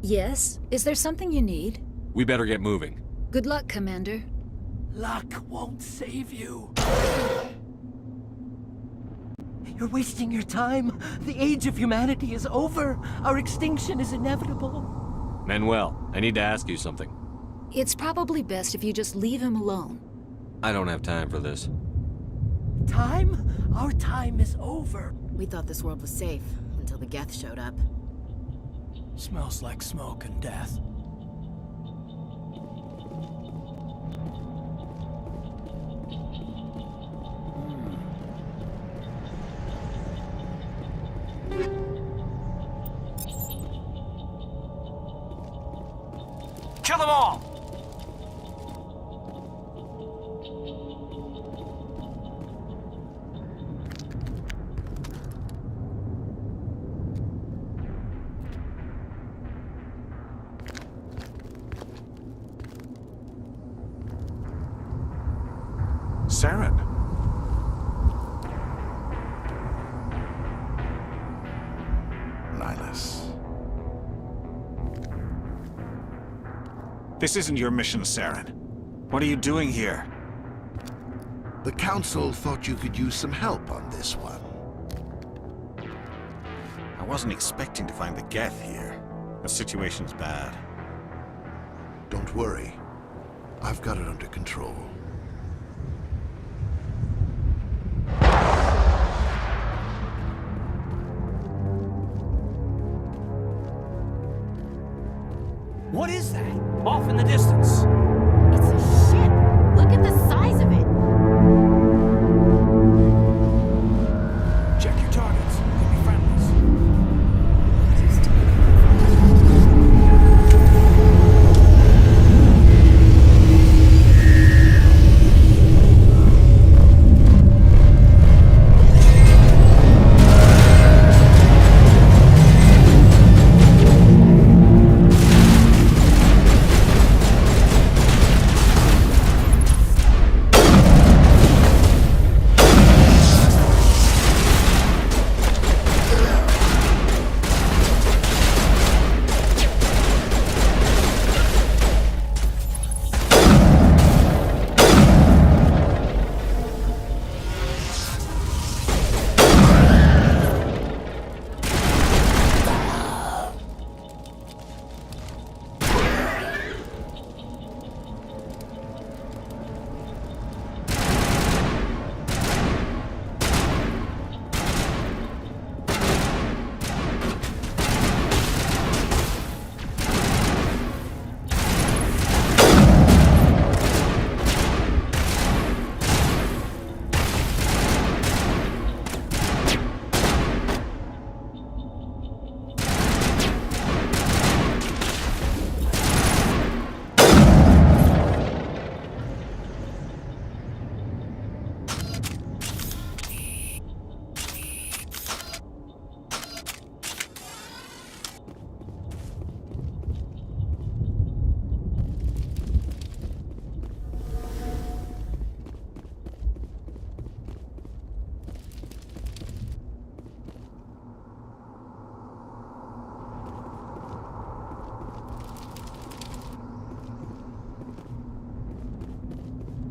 Yes? Is there something you need? We better get moving. Good luck, Commander. Luck won't save you. You're wasting your time. The age of humanity is over. Our extinction is inevitable. Manuel, I need to ask you something. It's probably best if you just leave him alone. I don't have time for this. Time? Our time is over. We thought this world was safe until the Geth showed up. Smells like smoke and death. Kill them all! Saren. Nihilus. This isn't your mission, Saren. What are you doing here? The Council thought you could use some help on this one. I wasn't expecting to find the Geth here. The situation's bad. Don't worry. I've got it under control. What is that? Off in the distance. It's a ship! Look at the size of it! Check your targets. Could be friendlies.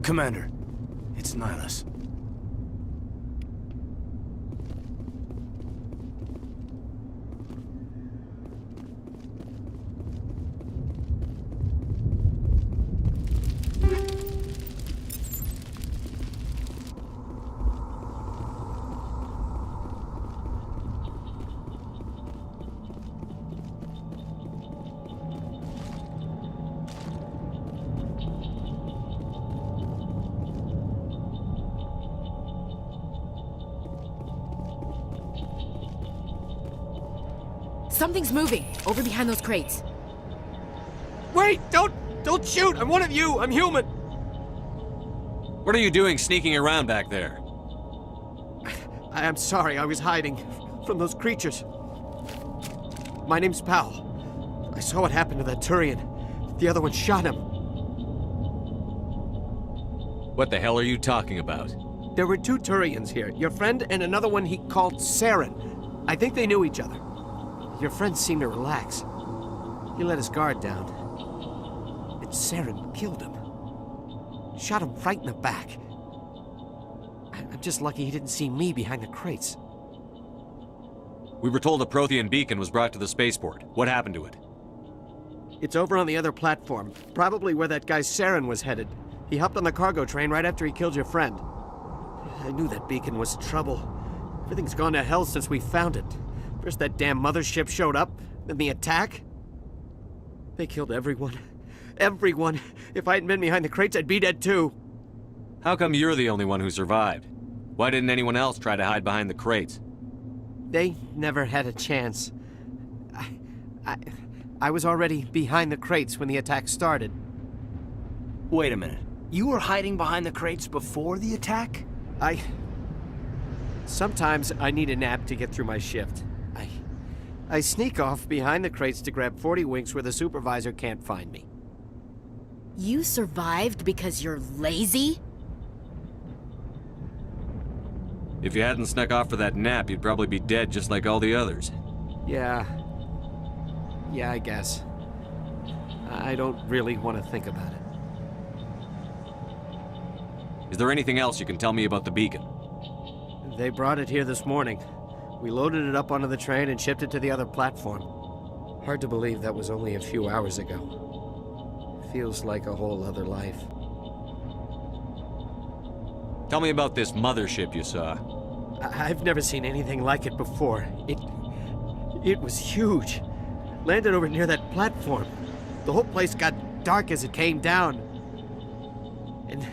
Commander, it's Nihilus. Something's moving, over behind those crates. Wait! Don't shoot! I'm one of you! I'm human! What are you doing sneaking around back there? I'm sorry, I was hiding from those creatures. My name's Powell. I saw what happened to that Turian. The other one shot him. What the hell are you talking about? There were two Turians here, your friend and another one he called Saren. I think they knew each other. Your friend seemed to relax. He let his guard down. And Saren killed him. Shot him right in the back. I'm just lucky he didn't see me behind the crates. We were told a Prothean beacon was brought to the spaceport. What happened to it? It's over on the other platform, probably where that guy Saren was headed. He hopped on the cargo train right after he killed your friend. I knew that beacon was trouble. Everything's gone to hell since we found it. First that damn mothership showed up, then the attack. They killed everyone. Everyone. If I hadn't been behind the crates, I'd be dead too. How come you're the only one who survived? Why didn't anyone else try to hide behind the crates? They never had a chance. I was already behind the crates when the attack started. Wait a minute. You were hiding behind the crates before the attack? Sometimes I need a nap to get through my shift. I sneak off behind the crates to grab 40 winks where the supervisor can't find me. You survived because you're lazy? If you hadn't snuck off for that nap, you'd probably be dead just like all the others. Yeah, I guess. I don't really want to think about it. Is there anything else you can tell me about the beacon? They brought it here this morning. We loaded it up onto the train and shipped it to the other platform. Hard to believe that was only a few hours ago. Feels like a whole other life. Tell me about this mothership you saw. I've never seen anything like it before. It was huge. Landed over near that platform. The whole place got dark as it came down. And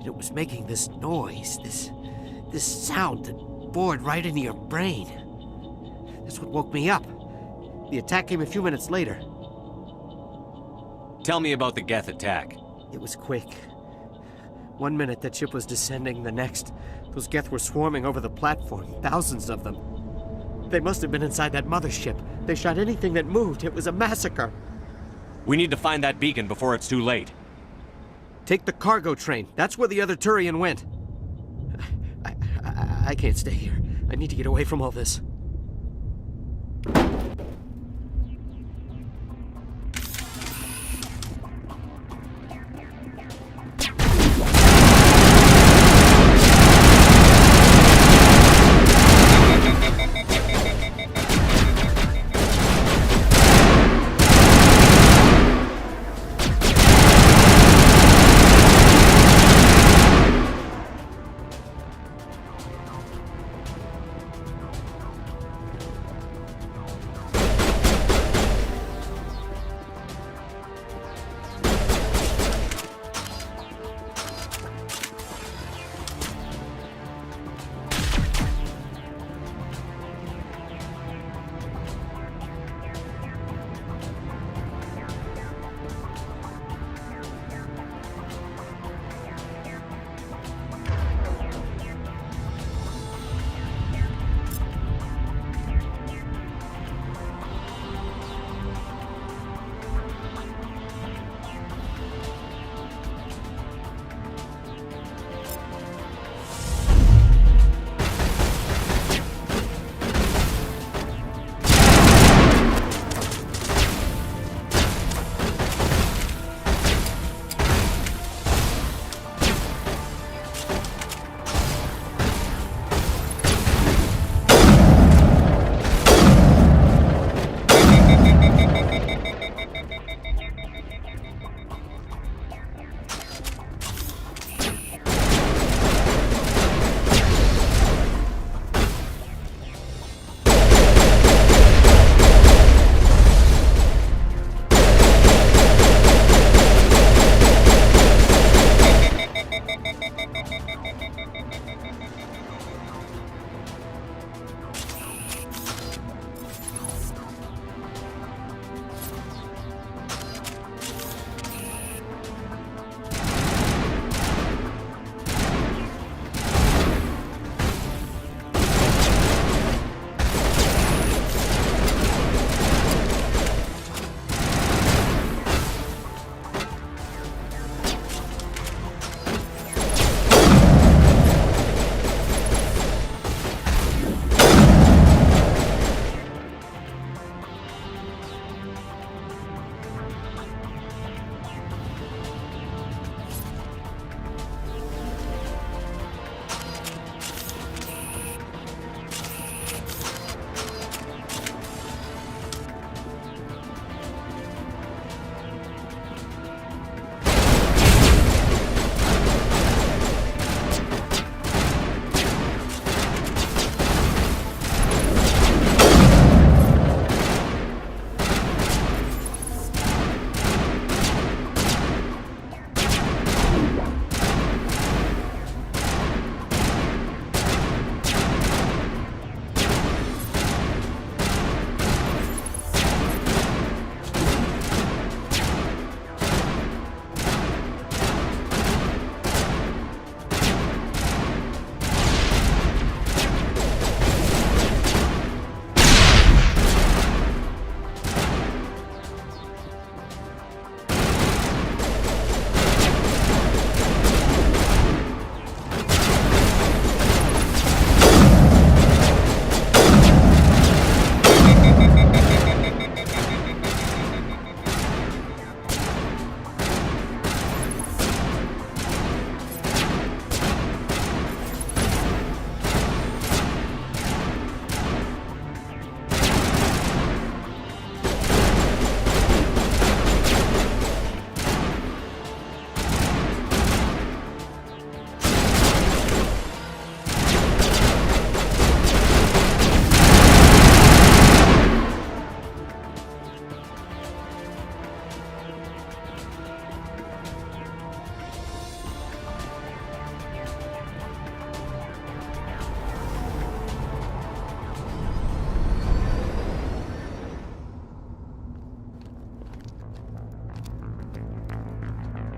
it was making this noise, this sound that bored right into your brain. That's what woke me up. The attack came a few minutes later. Tell me about the Geth attack. It was quick. 1 minute that ship was descending, the next, those Geth were swarming over the platform, thousands of them. They must have been inside that mothership. They shot anything that moved. It was a massacre. We need to find that beacon before it's too late. Take the cargo train. That's where the other Turian went. I can't stay here. I need to get away from all this.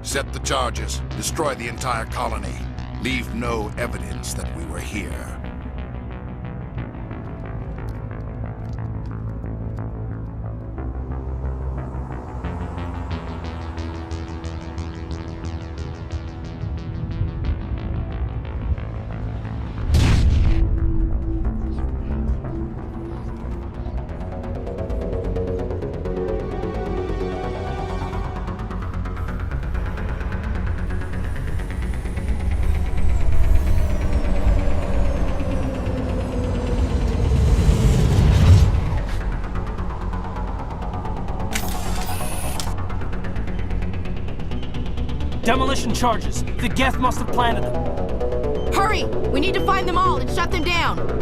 Set the charges. Destroy the entire colony. Leave no evidence that we were here. Demolition charges. The Geth must have planted them. Hurry! We need to find them all and shut them down!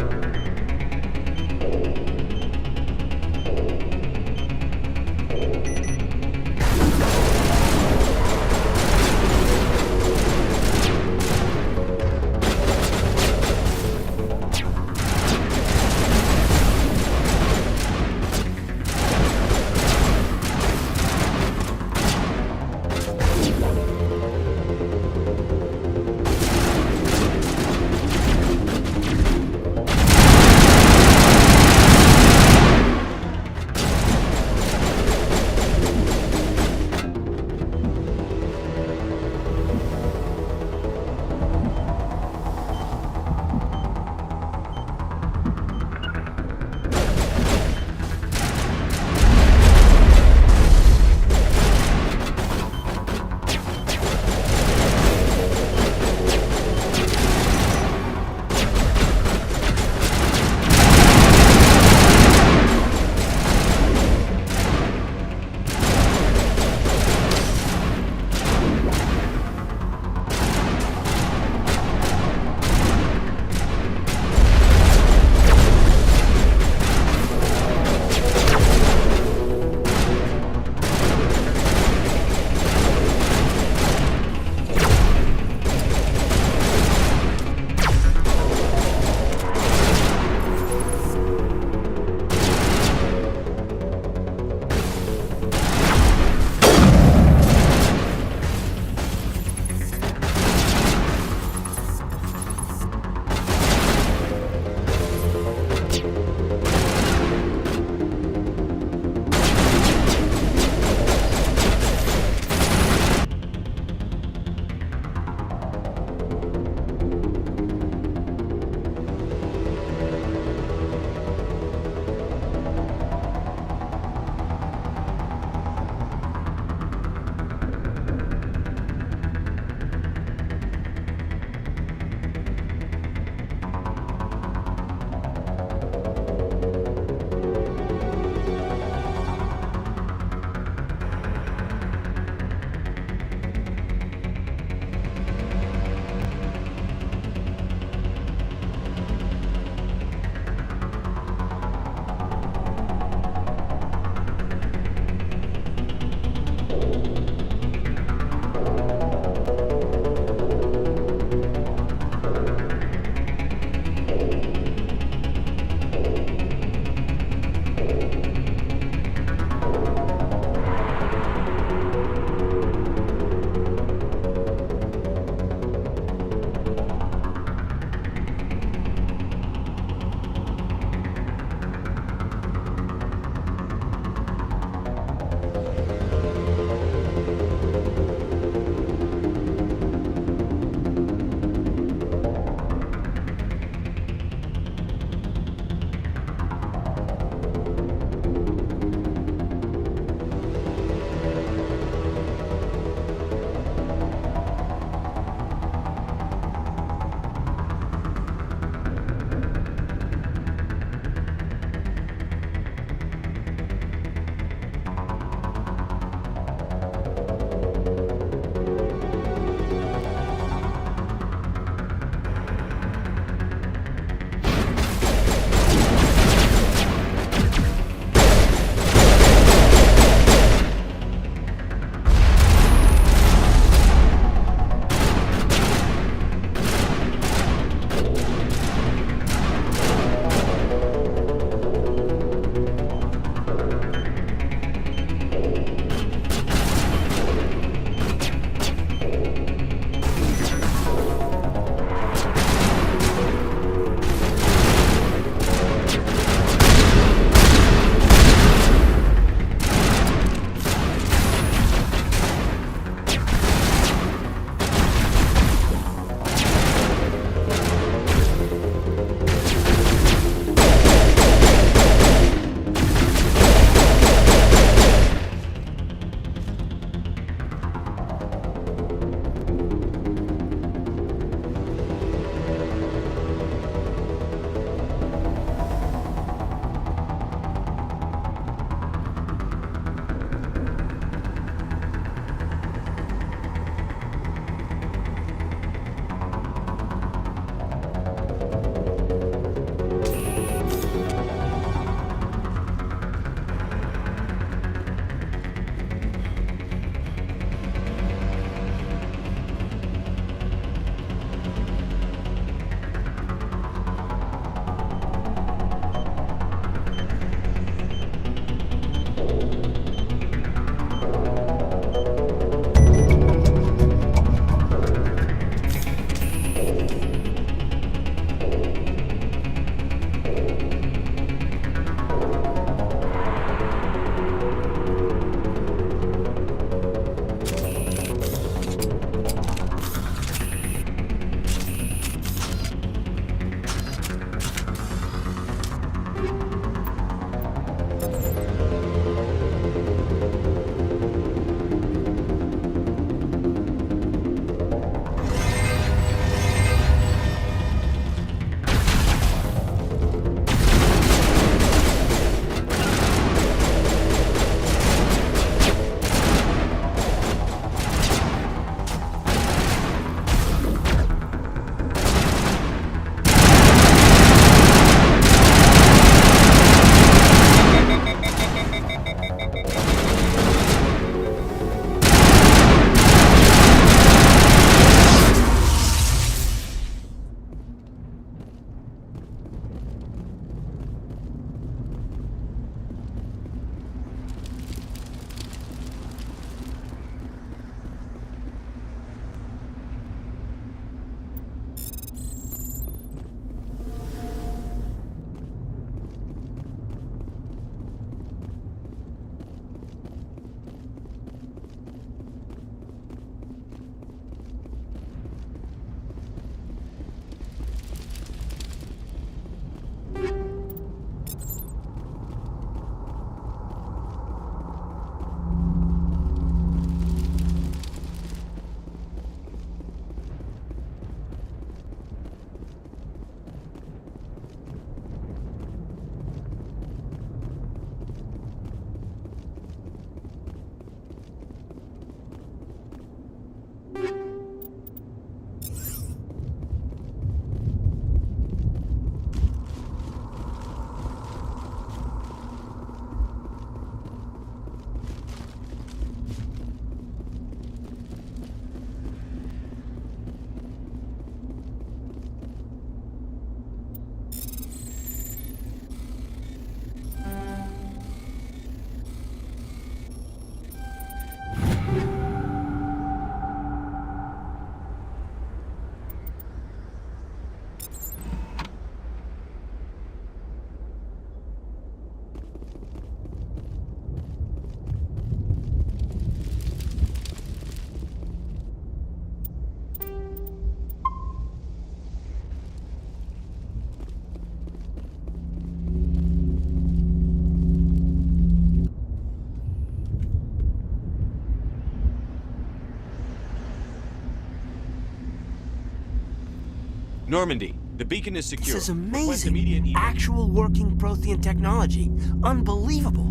Normandy, the beacon is secure. This is Request immediate amazing. Actual working Prothean technology. Unbelievable.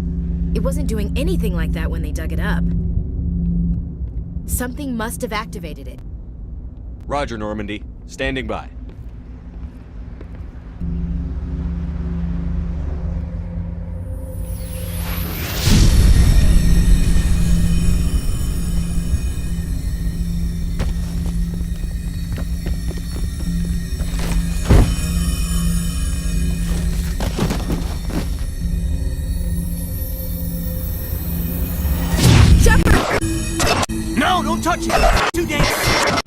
It wasn't doing anything like that when they dug it up. Something must have activated it. Roger, Normandy. Standing by. No, don't touch it! Too dangerous!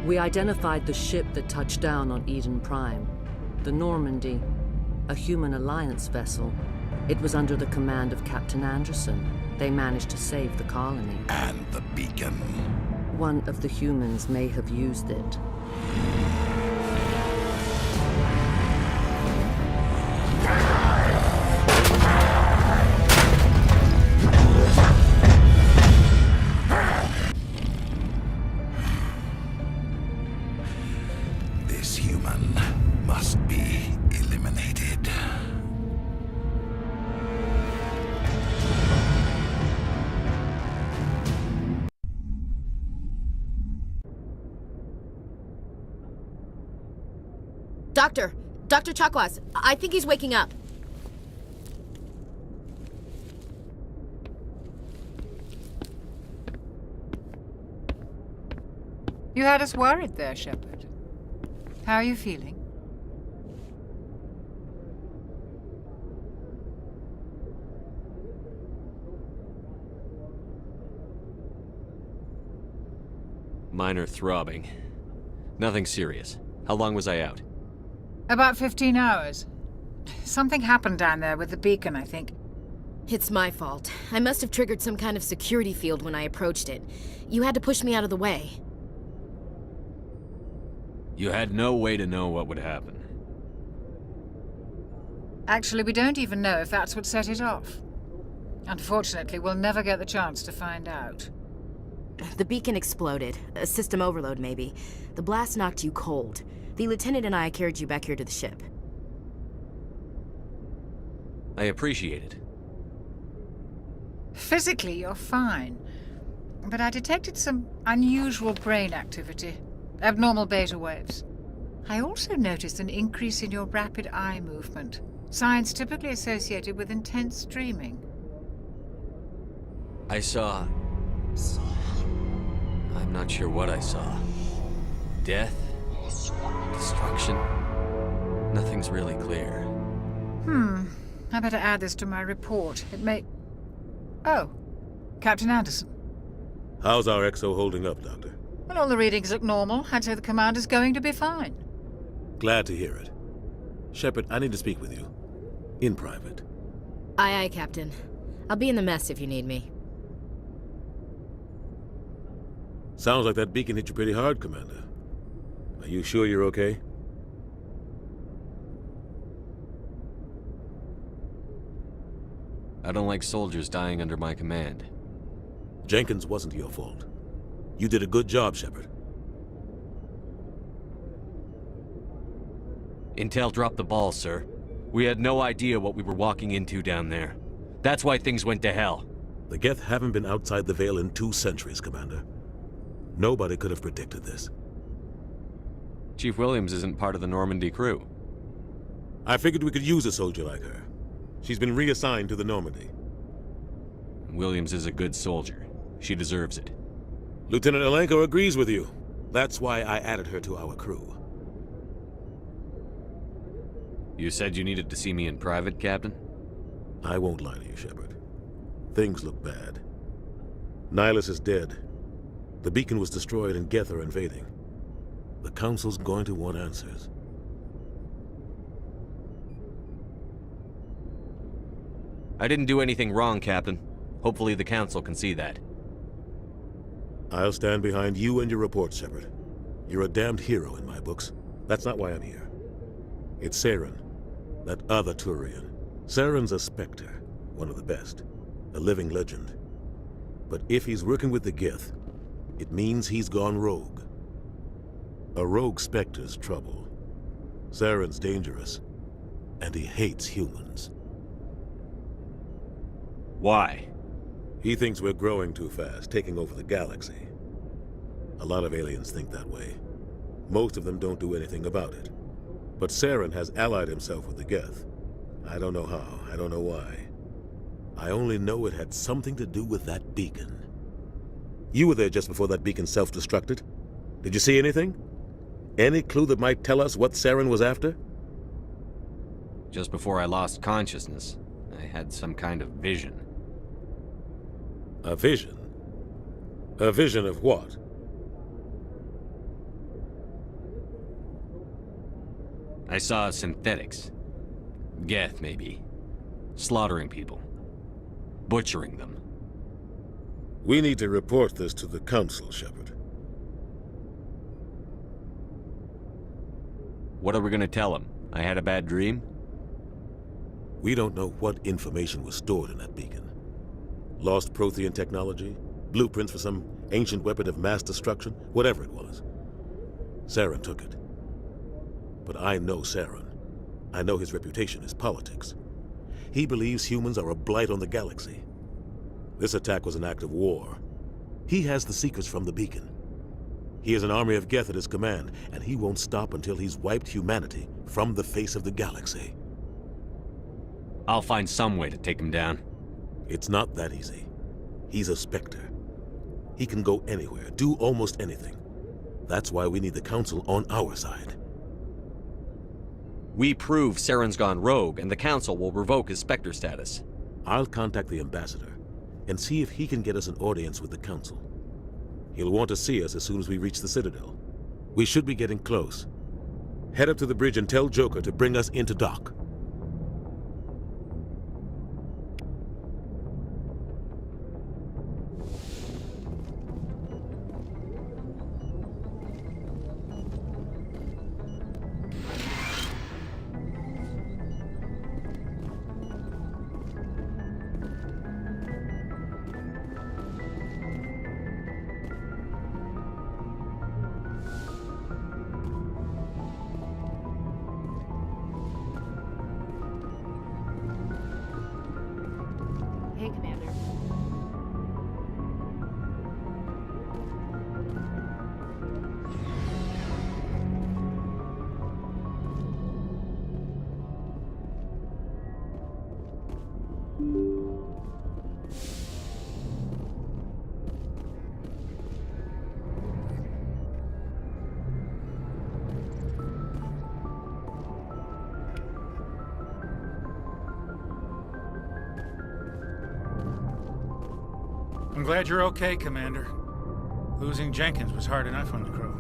We identified the ship that touched down on Eden Prime. The Normandy, a human alliance vessel. It was under the command of Captain Anderson. They managed to save the colony. And the beacon. One of the humans may have used it. This human must be eliminated. Dr. Chakwas, I think he's waking up. You had us worried there, Shepard. How are you feeling? Minor throbbing. Nothing serious. How long was I out? About 15 hours. Something happened down there with the beacon, I think. It's my fault. I must have triggered some kind of security field when I approached it. You had to push me out of the way. You had no way to know what would happen. Actually, we don't even know if that's what set it off. Unfortunately, we'll never get the chance to find out. The beacon exploded. A system overload, maybe. The blast knocked you cold. The lieutenant and I carried you back here to the ship. I appreciate it. Physically, you're fine. But I detected some unusual brain activity. Abnormal beta waves. I also noticed an increase in your rapid eye movement. Signs typically associated with intense dreaming. I saw... I'm not sure what I saw. Death? Destruction? Nothing's really clear. I better add this to my report. It may... Oh, Captain Anderson. How's our XO holding up, Doctor? Well, all the readings look normal. I'd say the commander's going to be fine. Glad to hear it. Shepard, I need to speak with you. In private. Aye, Captain. I'll be in the mess if you need me. Sounds like that beacon hit you pretty hard, Commander. Are you sure you're okay? I don't like soldiers dying under my command. Jenkins wasn't your fault. You did a good job, Shepard. Intel dropped the ball, sir. We had no idea what we were walking into down there. That's why things went to hell. The Geth haven't been outside the Veil in 2 centuries, Commander. Nobody could have predicted this. Chief Williams isn't part of the Normandy crew. I figured we could use a soldier like her. She's been reassigned to the Normandy. Williams is a good soldier. She deserves it. Lieutenant Alenko agrees with you. That's why I added her to our crew. You said you needed to see me in private, Captain? I won't lie to you, Shepard. Things look bad. Nihilus is dead, The beacon was destroyed and Geth are invading. The Council's going to want answers. I didn't do anything wrong, Captain. Hopefully the Council can see that. I'll stand behind you and your report, Shepard. You're a damned hero in my books. That's not why I'm here. It's Saren, that other Turian. Saren's a Spectre, one of the best, a living legend. But if he's working with the Geth, it means he's gone rogue. A rogue Spectre's trouble. Saren's dangerous, and he hates humans. Why? He thinks we're growing too fast, taking over the galaxy. A lot of aliens think that way. Most of them don't do anything about it. But Saren has allied himself with the Geth. I don't know how, I don't know why. I only know it had something to do with that beacon. You were there just before that beacon self-destructed. Did you see anything? Any clue that might tell us what Saren was after? Just before I lost consciousness, I had some kind of vision. A vision? A vision of what? I saw synthetics. Geth, maybe. Slaughtering people. Butchering them. We need to report this to the Council, Shepard. What are we gonna tell them? I had a bad dream? We don't know what information was stored in that beacon. Lost Prothean technology? Blueprints for some ancient weapon of mass destruction? Whatever it was. Saren took it. But I know Saren. I know his reputation is politics. He believes humans are a blight on the galaxy. This attack was an act of war. He has the secrets from the beacon. He has an army of Geth at his command, and he won't stop until he's wiped humanity from the face of the galaxy. I'll find some way to take him down. It's not that easy. He's a Spectre. He can go anywhere, do almost anything. That's why we need the Council on our side. We prove Saren's gone rogue, and the Council will revoke his Spectre status. I'll contact the Ambassador and see if he can get us an audience with the Council. He'll want to see us as soon as we reach the Citadel. We should be getting close. Head up to the bridge and tell Joker to bring us into dock. Hey, Commander. I'm glad you're okay, Commander. Losing Jenkins was hard enough on the crew.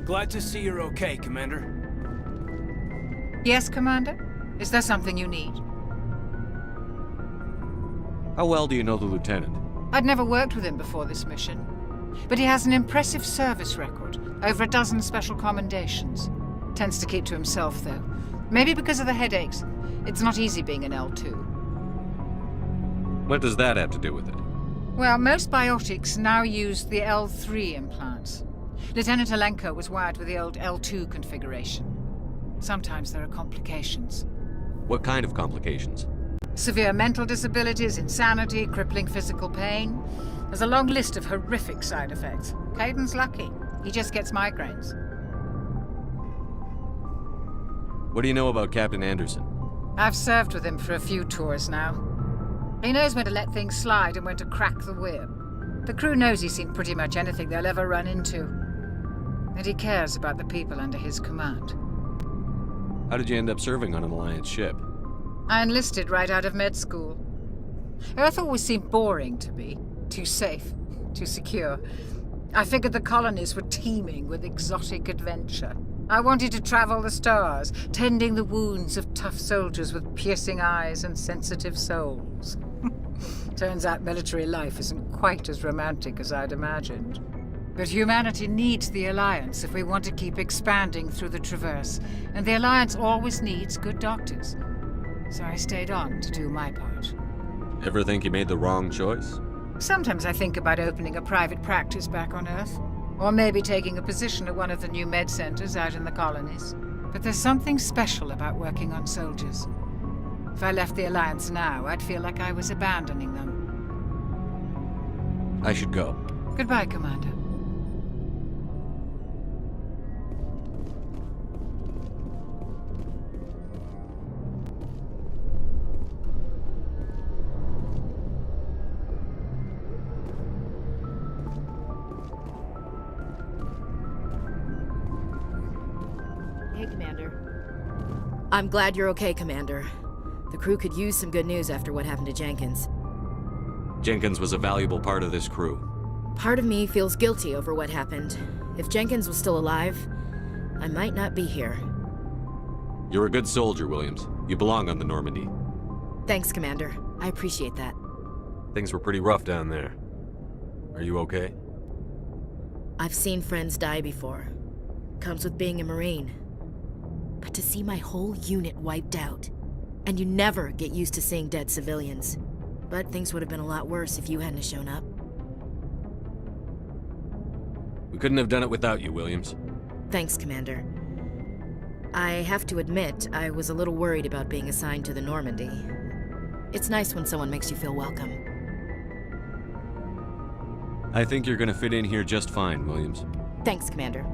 Glad to see you're okay, Commander. Yes, Commander? Is there something you need? How well do you know the Lieutenant? I'd never worked with him before this mission. But he has an impressive service record, over a dozen special commendations. Tends to keep to himself, though. Maybe because of the headaches. It's not easy being an L2. What does that have to do with it? Well, most biotics now use the L3 implants. Lieutenant Alenko was wired with the old L2 configuration. Sometimes there are complications. What kind of complications? Severe mental disabilities, insanity, crippling physical pain. There's a long list of horrific side effects. Caden's lucky. He just gets migraines. What do you know about Captain Anderson? I've served with him for a few tours now. He knows when to let things slide and when to crack the whip. The crew knows he's seen pretty much anything they'll ever run into. And he cares about the people under his command. How did you end up serving on an Alliance ship? I enlisted right out of med school. Earth always seemed boring to me. Too safe, too secure. I figured the colonies were teeming with exotic adventure. I wanted to travel the stars, tending the wounds of tough soldiers with piercing eyes and sensitive souls. Turns out military life isn't quite as romantic as I'd imagined. But humanity needs the Alliance if we want to keep expanding through the Traverse, and the Alliance always needs good doctors. So I stayed on to do my part. Ever think you made the wrong choice? Sometimes I think about opening a private practice back on Earth, or maybe taking a position at one of the new med centers out in the colonies. But there's something special about working on soldiers. If I left the Alliance now, I'd feel like I was abandoning them. I should go. Goodbye, Commander. Hey, Commander. I'm glad you're okay, Commander. The crew could use some good news after what happened to Jenkins. Jenkins was a valuable part of this crew. Part of me feels guilty over what happened. If Jenkins was still alive, I might not be here. You're a good soldier, Williams. You belong on the Normandy. Thanks, Commander. I appreciate that. Things were pretty rough down there. Are you okay? I've seen friends die before. Comes with being a Marine. But to see my whole unit wiped out, and you never get used to seeing dead civilians. But things would have been a lot worse if you hadn't shown up. We couldn't have done it without you, Williams. Thanks, Commander. I have to admit, I was a little worried about being assigned to the Normandy. It's nice when someone makes you feel welcome. I think you're gonna fit in here just fine, Williams. Thanks, Commander.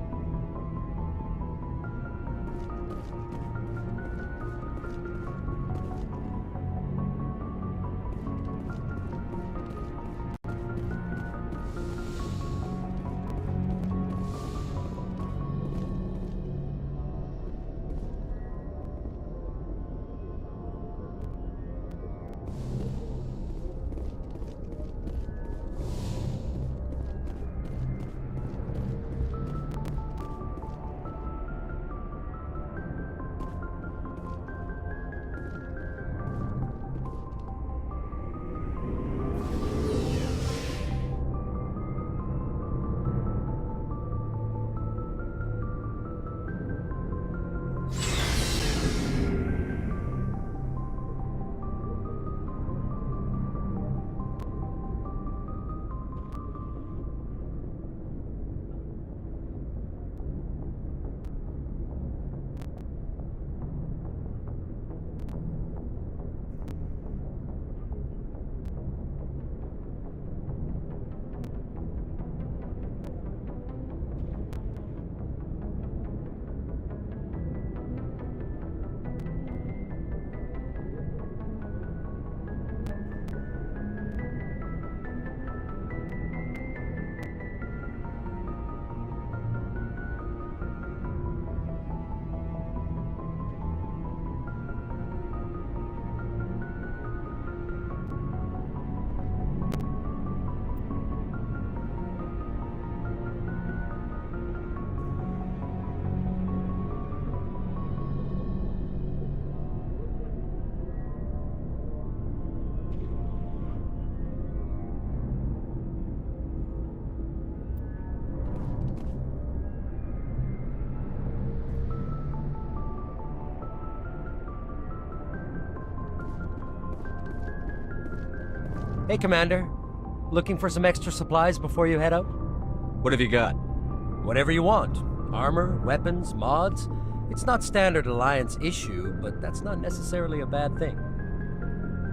Hey, Commander. Looking for some extra supplies before you head out? What have you got? Whatever you want. Armor, weapons, mods. It's not standard Alliance issue, but that's not necessarily a bad thing.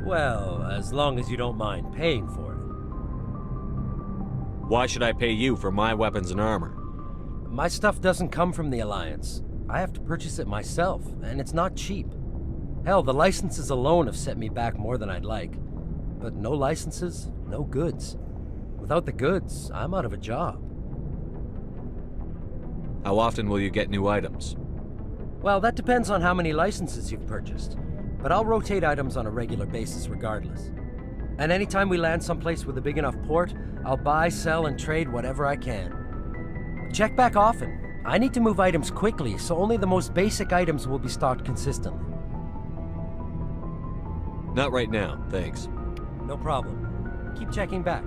Well, as long as you don't mind paying for it. Why should I pay you for my weapons and armor? My stuff doesn't come from the Alliance. I have to purchase it myself, and it's not cheap. Hell, the licenses alone have set me back more than I'd like. But no licenses, no goods. Without the goods, I'm out of a job. How often will you get new items? Well, that depends on how many licenses you've purchased. But I'll rotate items on a regular basis regardless. And anytime we land someplace with a big enough port, I'll buy, sell, and trade whatever I can. Check back often. I need to move items quickly, so only the most basic items will be stocked consistently. Not right now, thanks. No problem. Keep checking back.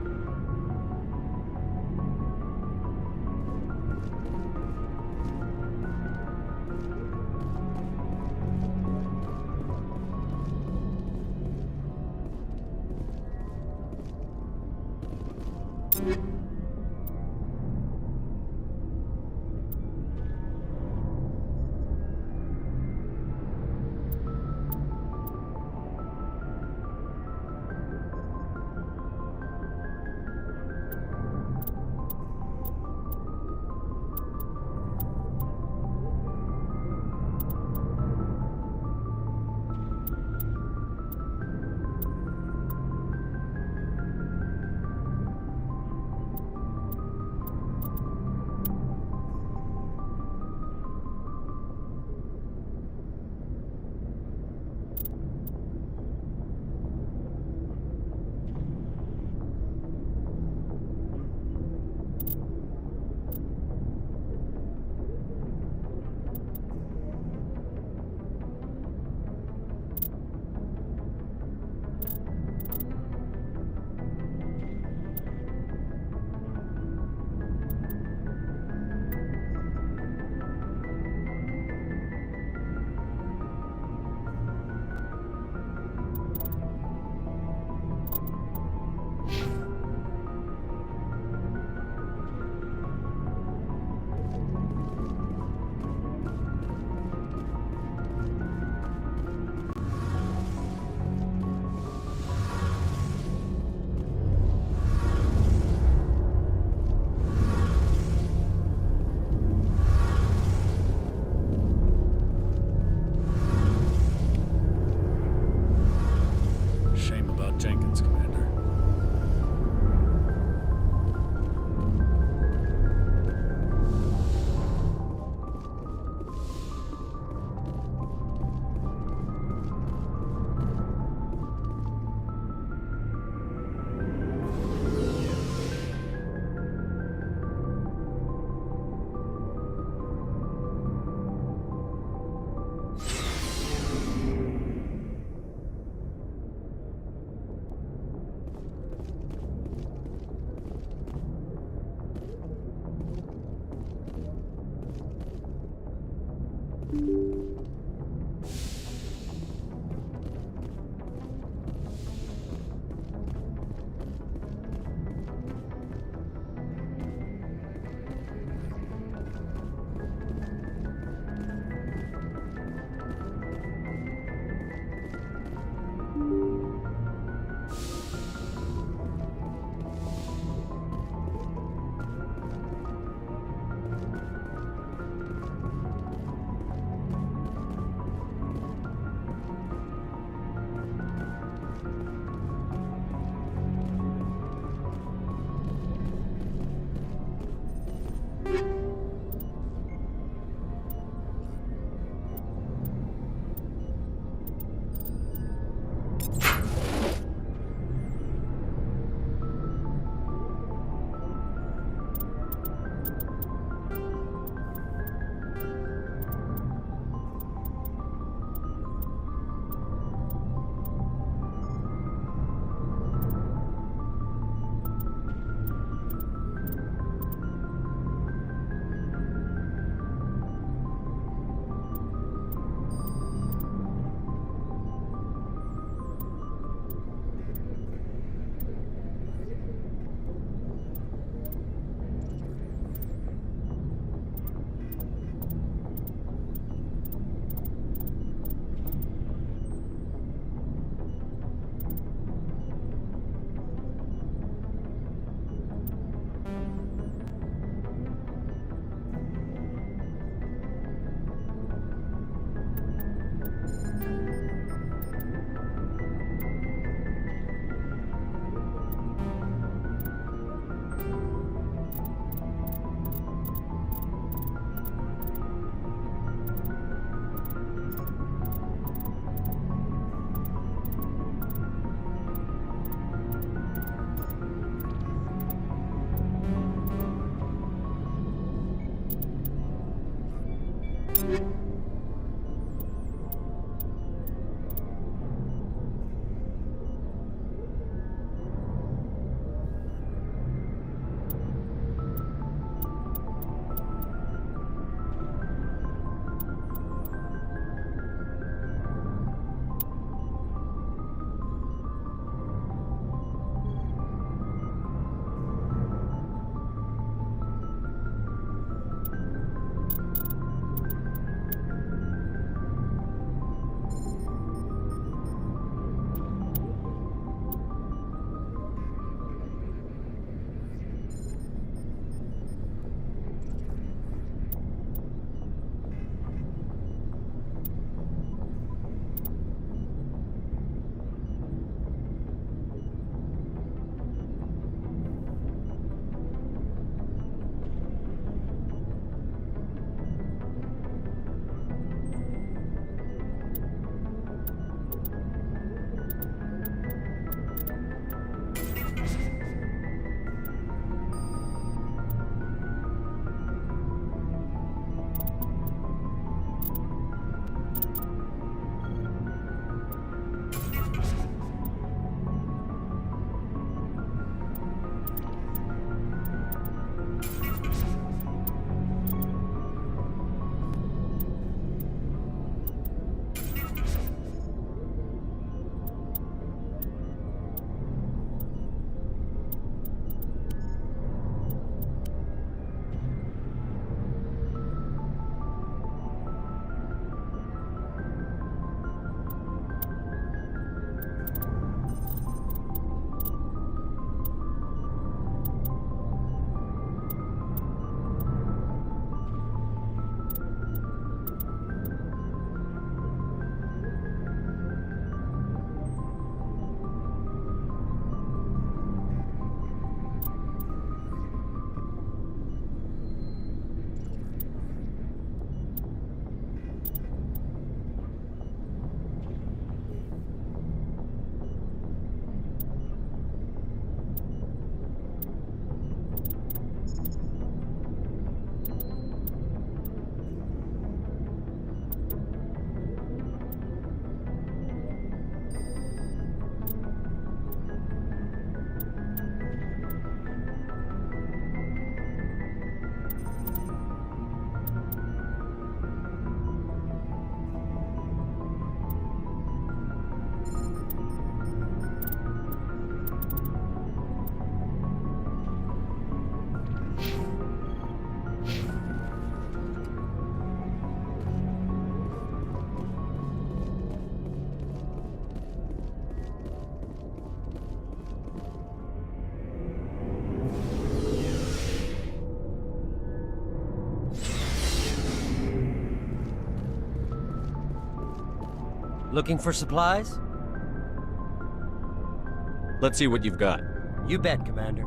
Looking for supplies? Let's see what you've got. You bet, Commander.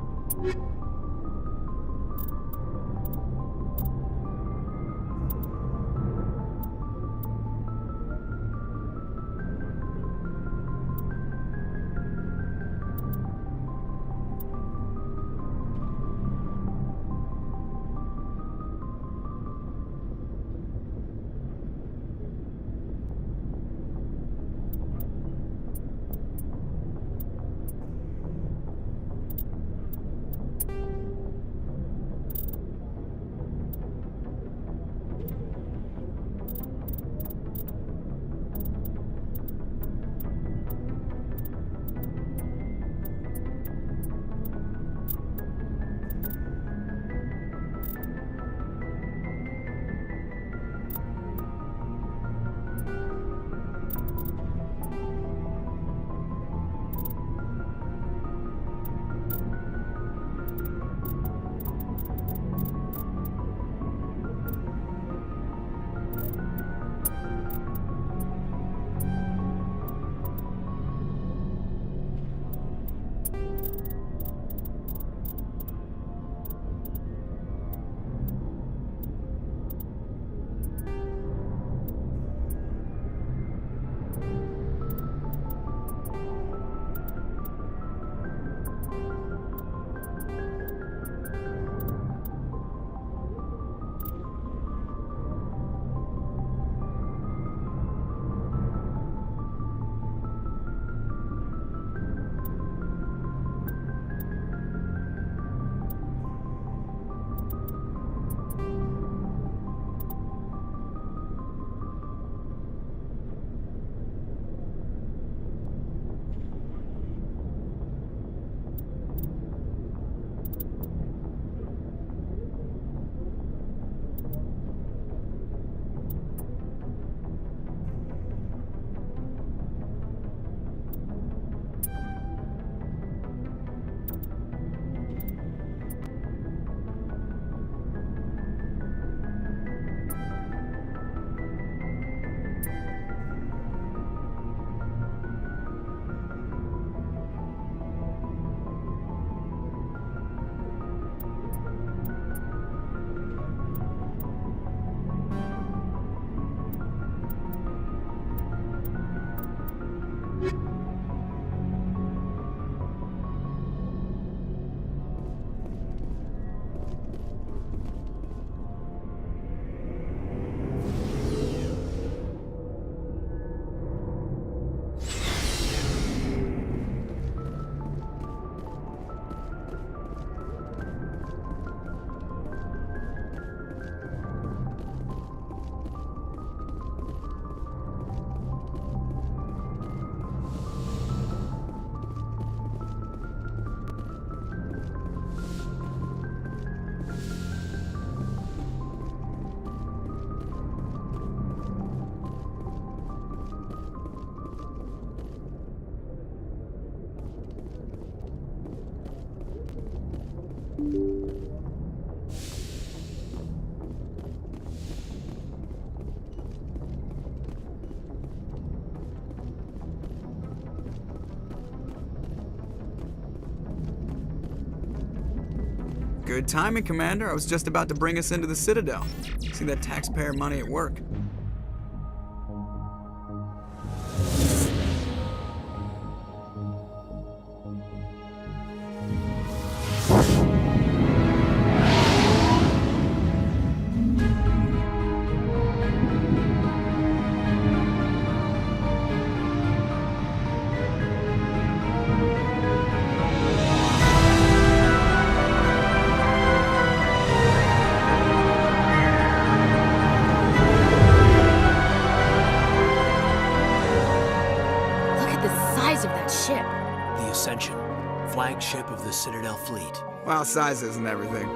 Good timing, Commander. I was just about to bring us into the Citadel. See that taxpayer money at work. Flagship of the Citadel fleet. Well, size isn't everything.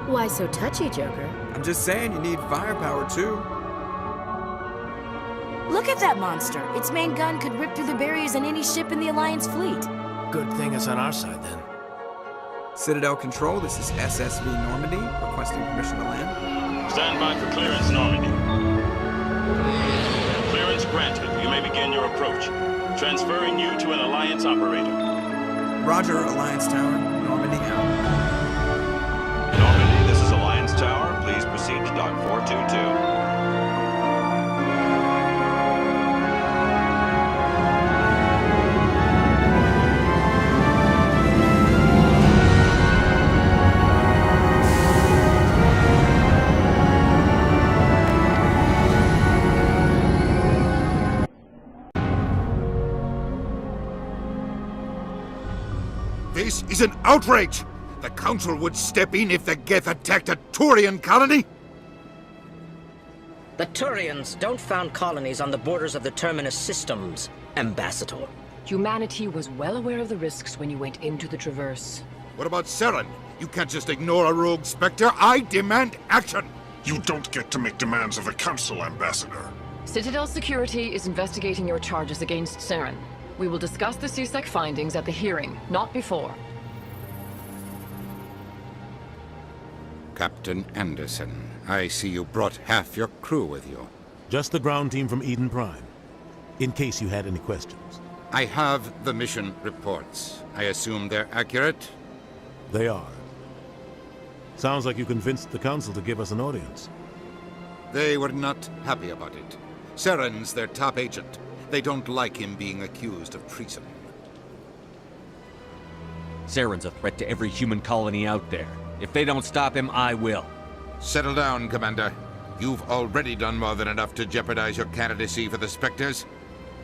Why so touchy, Joker? I'm just saying you need firepower, too. Look at that monster. Its main gun could rip through the barriers in any ship in the Alliance fleet. Good thing it's on our side, then. Citadel Control, this is SSV Normandy, requesting permission to land. Stand by for clearance, Normandy. Clearance granted. You may begin begin your approach. Transferring you to an Alliance operator. Roger, Alliance Tower. Normandy out. Normandy, this is Alliance Tower. Please proceed to Dock 422. This is an outrage! The Council would step in if the Geth attacked a Turian colony? The Turians don't found colonies on the borders of the Terminus systems, Ambassador. Humanity was well aware of the risks when you went into the Traverse. What about Saren? You can't just ignore a rogue Spectre. I demand action! You don't get to make demands of the Council, Ambassador. Citadel Security is investigating your charges against Saren. We will discuss the CSEC findings at the hearing, not before. Captain Anderson, I see you brought half your crew with you. Just the ground team from Eden Prime, in case you had any questions. I have the mission reports. I assume they're accurate? They are. Sounds like you convinced the Council to give us an audience. They were not happy about it. Saren's their top agent. They don't like him being accused of treason. Saren's a threat to every human colony out there. If they don't stop him, I will. Settle down, Commander. You've already done more than enough to jeopardize your candidacy for the Spectres.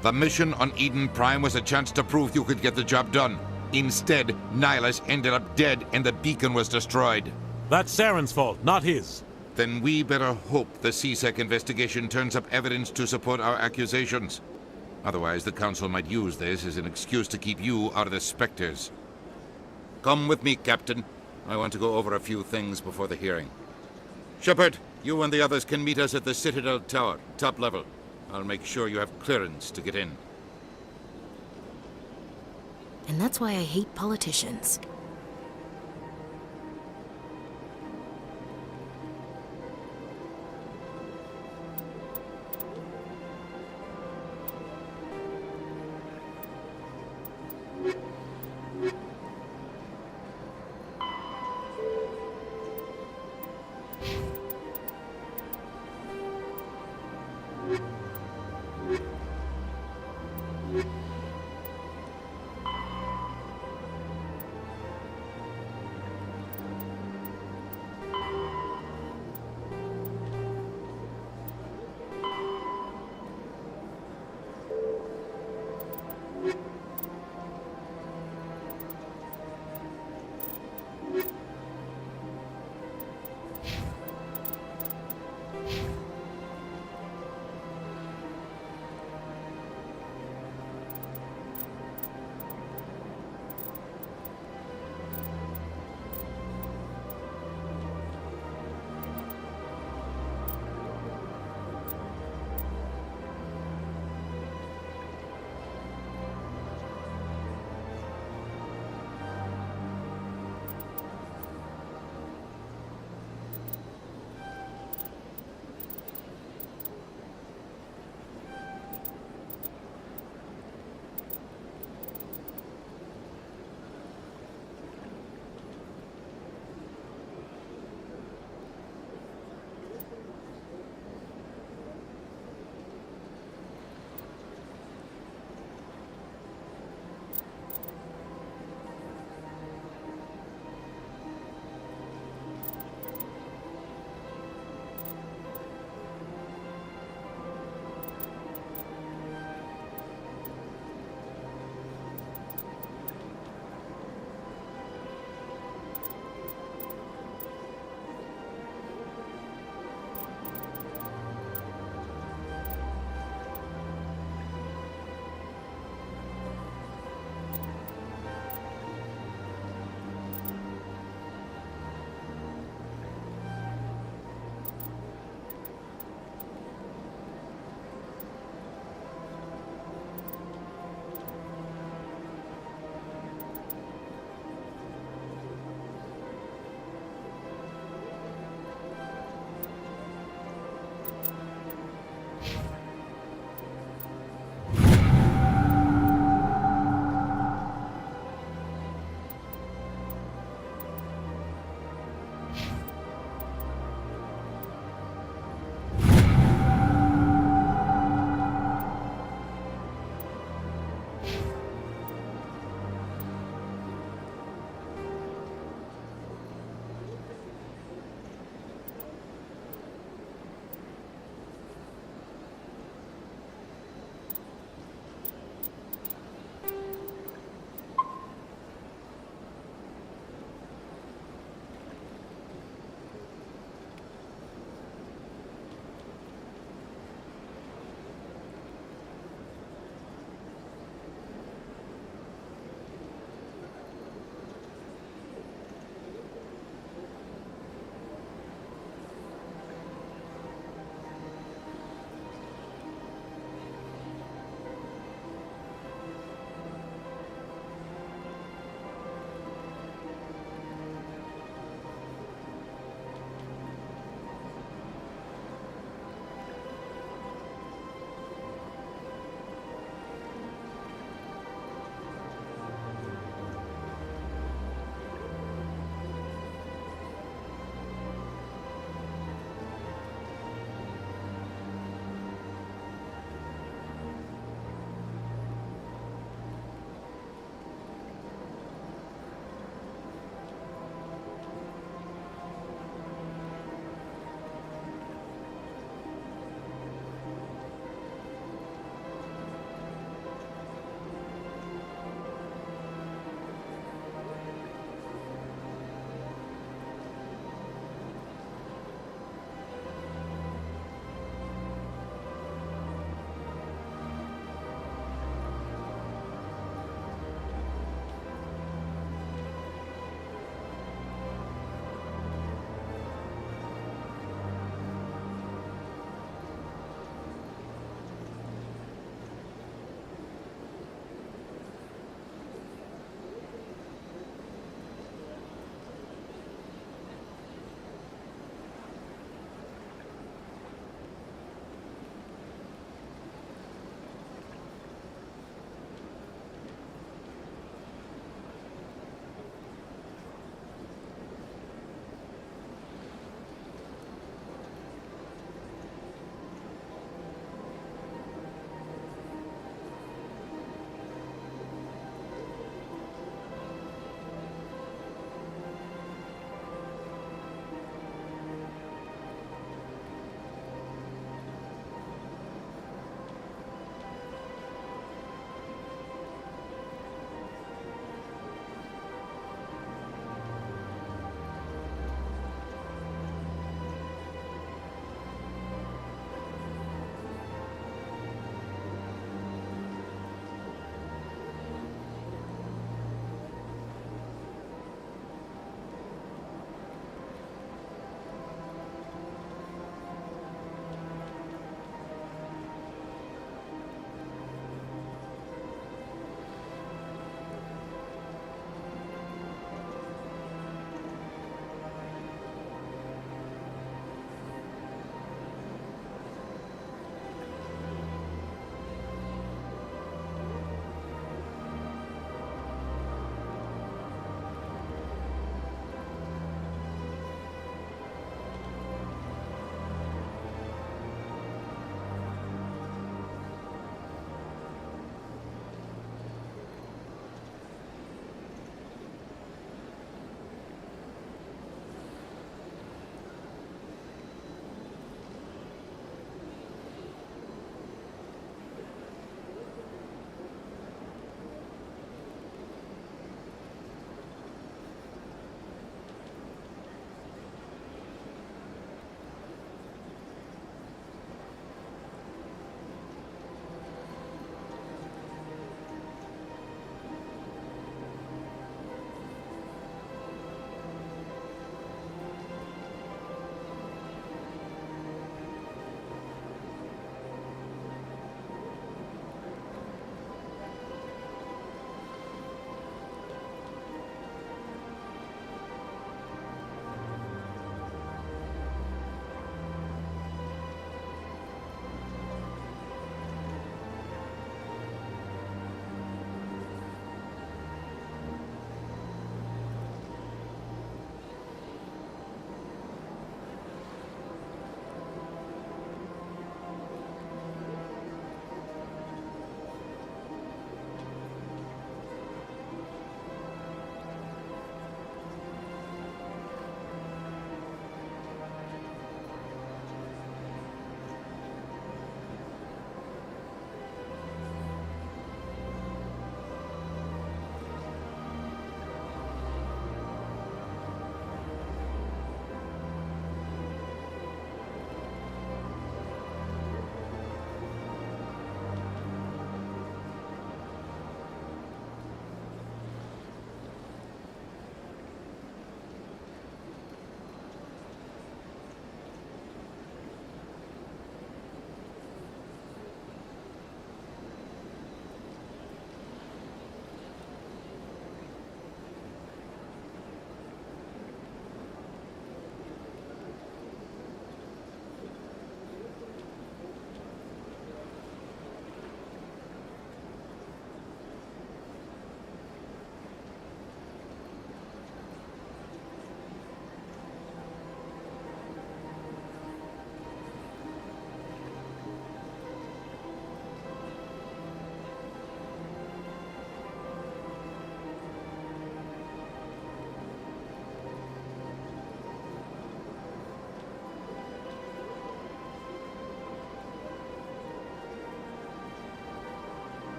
The mission on Eden Prime was a chance to prove you could get the job done. Instead, Nihilus ended up dead and the beacon was destroyed. That's Saren's fault, not his. Then we better hope the CSEC investigation turns up evidence to support our accusations. Otherwise, the Council might use this as an excuse to keep you out of the Spectres. Come with me, Captain. I want to go over a few things before the hearing. Shepard, you and the others can meet us at the Citadel Tower, top level. I'll make sure you have clearance to get in. And that's why I hate politicians.